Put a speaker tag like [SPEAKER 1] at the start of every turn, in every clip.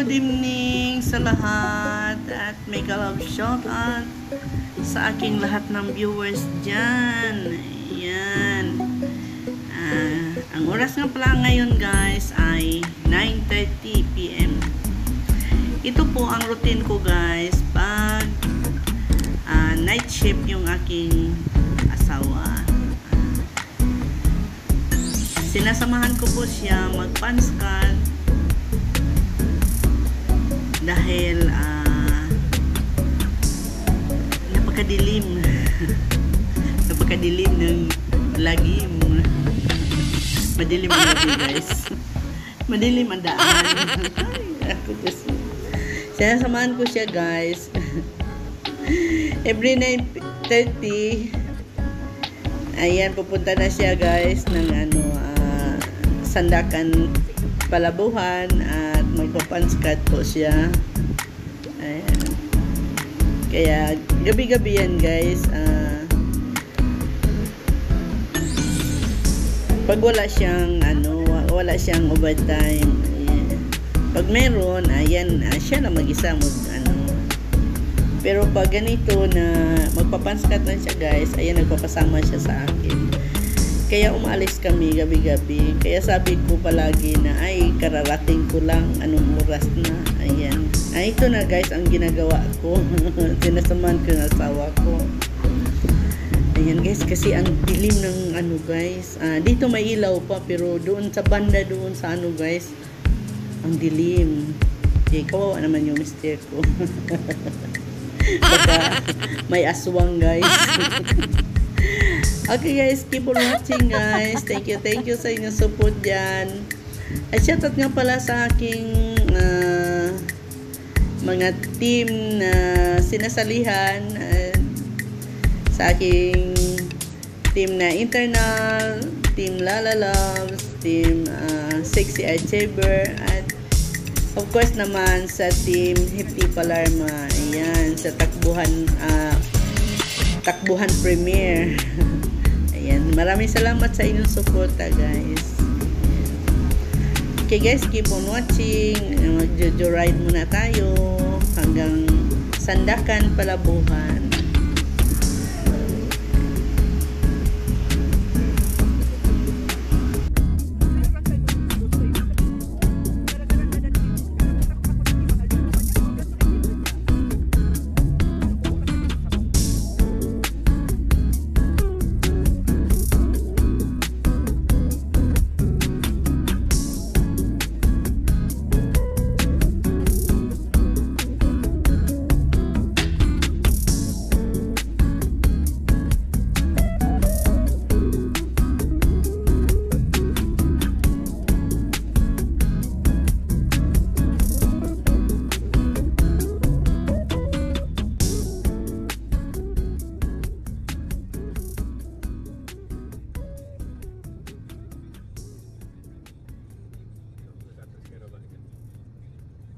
[SPEAKER 1] good evening sa lahat at make a love shout out sa aking lahat ng viewers dyan. Ayan. Ang oras nga pala ngayon guys ay 9:30 PM. Ito po ang routine ko guys pag night shift yung aking asawa. Sinasamahan ko po siya mag-panskat dahil napakadilim napakadilim ng lagim. Madilim ang gabi guys, madilim ang daan. Sinasamahan ko siya guys every 9:30. Ayan, pupunta na siya guys ng Sandakan Palabuhan at magpapanskat po siya. Ayan. Kaya gabi-gabi yan guys. Pag wala siyang overtime. Ayan. Pag meron, ayan, siya na mag-isa pero pag ganito na magpapanskat lang siya guys, ayan, nagpapasama siya sa akin. Kaya umalis kami gabi-gabi. Kaya sabi ko palagi na ay kararating ko lang, anong oras na. Ayan. Ito na guys ang ginagawa ko. Sinasamahan ko ng asawa ko. Ayan guys, kasi ang dilim ng guys. Dito may ilaw pa pero doon sa banda doon sa guys, ang dilim. Okay, kawawa naman yung mister ko. Baka may aswang guys. Okay guys, keep on watching guys. Thank you sa inyong support dyan. At shoutout nga pala sa aking mga team na sinasalihan, sa aking team na internal, team Lala Loves, team Sexy Achiever, at of course naman sa team Hefty Palarma. Ayan, sa Takbuhan Premier. Ayan, maraming salamat sa inyong suporta guys. Okay guys, keep on watching. Mag-joyride muna tayo hanggang Sandakan Palabuhan.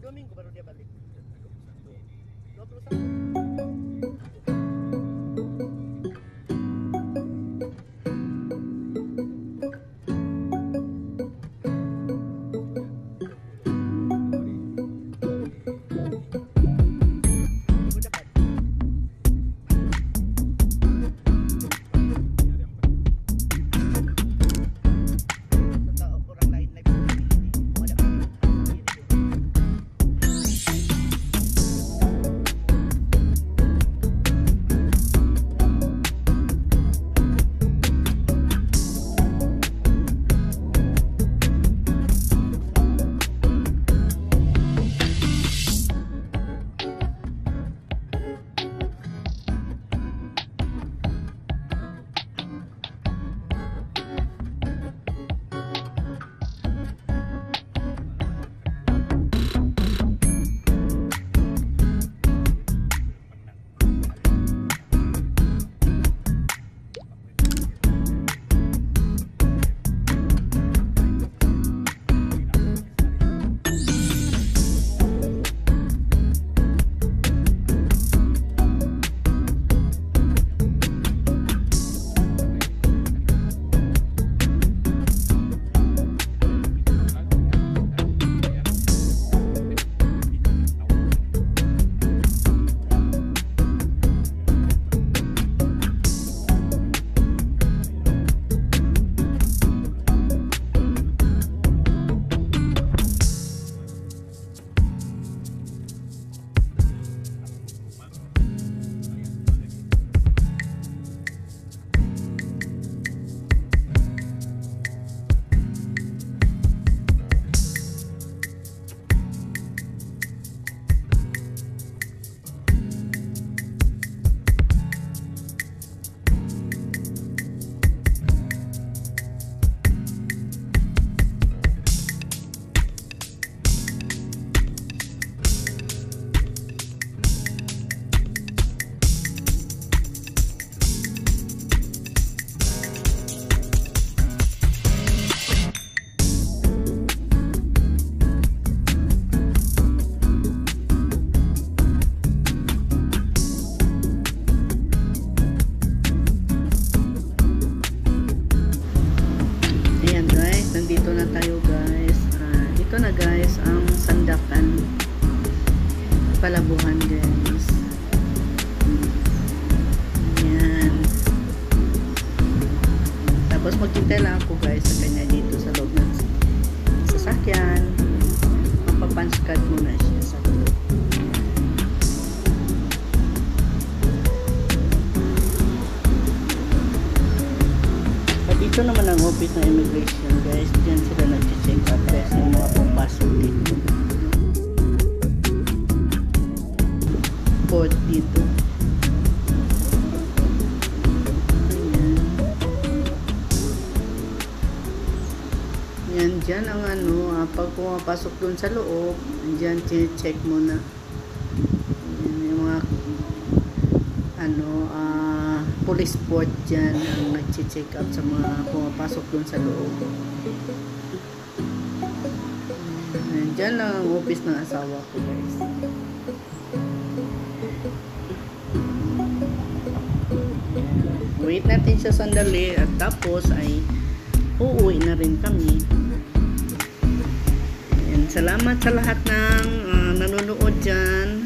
[SPEAKER 1] Domingo baru dia balik. 21. Dito na tayo guys. Ito na guys ang Sandakan Palabuhan guys. Yan. Tapos maghintay lang ako guys sa kanya dito sa loob ng sasakyan. Mapapanskad muna siya sa loob. Dito naman ang office ng immigration guys. Diyan sila nag-check up guys yung mga pupasok dito. Port dito. Ayan. Yan dyan ang pag pumapasok dun sa loob, dyan check mo na. Ayan, yung mga police port dyan ang nag-check up sa mga pumapasok dun sa loob. Dyan lang ang office ng asawa ko guys. Wait natin siya sandali at tapos ay uuwi na rin kami. Ayan, salamat sa lahat ng nanonood dyan.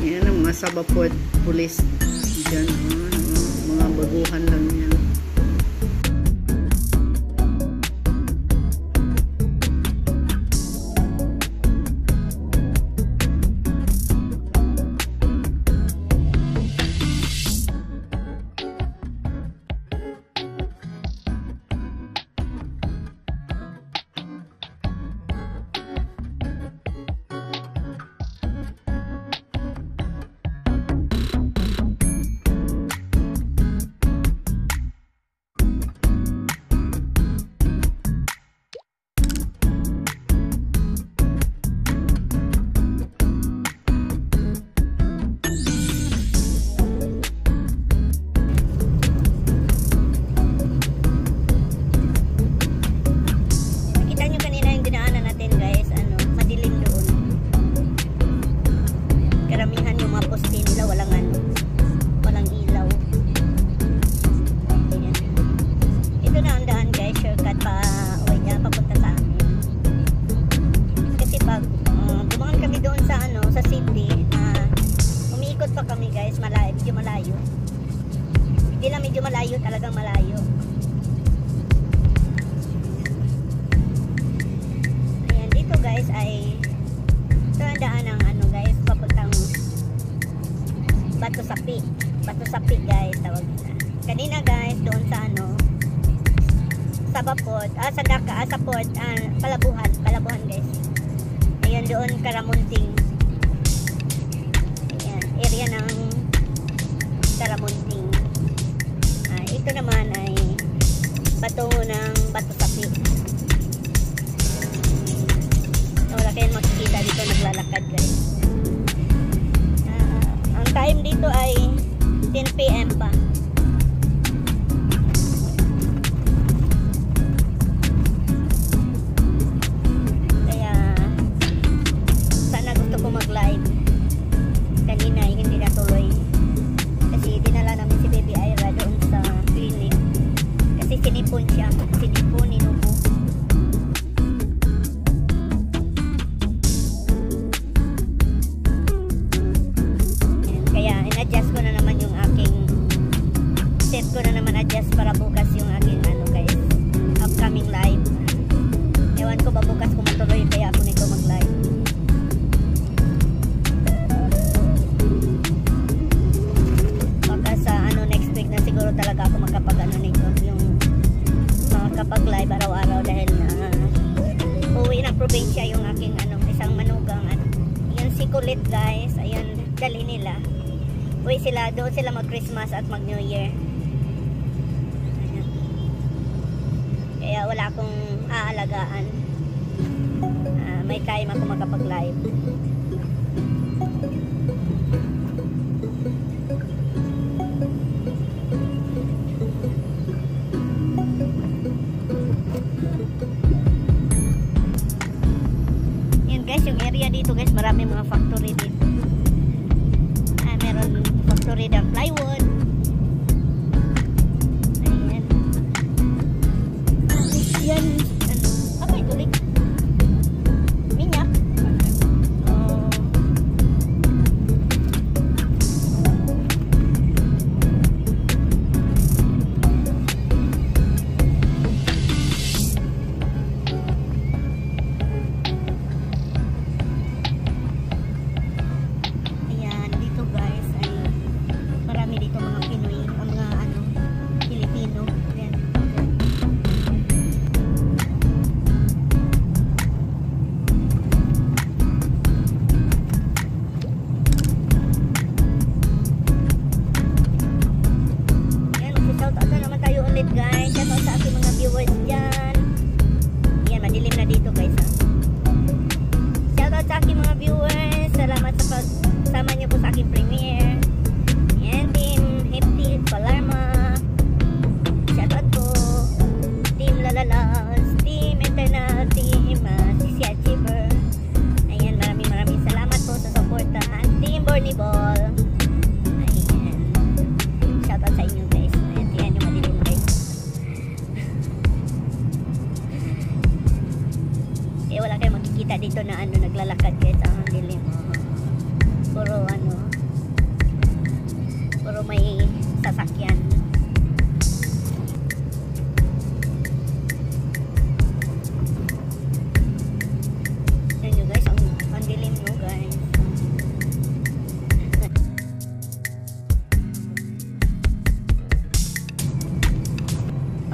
[SPEAKER 1] Ayan ang mga Sabaport police dyan, mga baguhan lang yan.
[SPEAKER 2] Medyo malayo, talagang malayo. Ayan, dito guys ay ito ang daan ng guys, papuntang Bato Sapi guys, tawag na. Kanina guys, doon sa Sabaport, sa port, Palabuhan guys. Ayan, doon Karamunting. Ayan, area ng Karamunting. Ito naman ay patungo ng Bato Sapi. Wala kayong makikita dito naglalakad guys. Ang time dito ay 10 PM pa. Kaya sana gusto ko mag-live. Kanina ay hindi natuloy. Kasi dinala namin si Baby Ira doon sa clinic. Kasi sinipon siya. Sinipon, inubo. Kaya in-adjust ko na naman yung aking set ko na naman adjust para bukas yung aking guys, upcoming live. Ewan ko ba bukas kung matuloy kaya ako nito mag-live. Siguro talaga ako nito yung makapag-live araw-araw dahil na uwi na probinsya yung aking isang manugang yan si Kulit guys, ayan dali nila uwi sila, doon sila mag-Christmas at mag-New Year. Ayan. Kaya wala akong aalagaan, may time ako makapag-live. Yung area dito guys, marami mga factory dito. Meron factory ng plywood. Ayan. Yan, ano, apa ito ulit? Minyak? Oh. Ayan, dito guys, ay marami dito mga Pinoy, ang mga ano, Pilipino. Ayan. Ayan, mag-shoutout na naman tayo ulit guys. Shoutout sa aking mga viewers dyan. Ayan, madilim na dito guys ha. Shoutout sa aking mga viewers. Salamat sa pagsama niyo po sa aking premiere. Ayan, Team Hefty Palermo. Shoutout po. Team Lalalas. Team Eternal. Team Sisi Achiever. Ayan, maraming salamat po sa suporta. Team Borny Ball. Ayan. Shoutout sa inyo guys. Ayan, tingnan nyo madilim guys. Eh, wala kayong makikita dito na ano, naglalakad guys. Ang dilim. Puro ano, puro may sasakyan. Yan nyo guys, ang dilim nyo guys.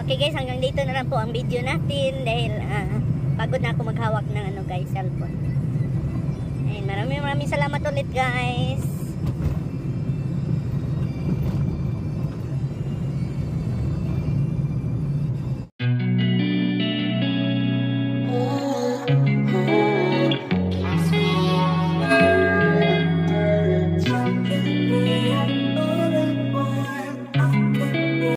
[SPEAKER 2] Okay guys, hanggang dito na lang po ang video natin dahil pagod na ako maghawak ng ano guys, cellphone. Ayun, maraming salamat ulit guys.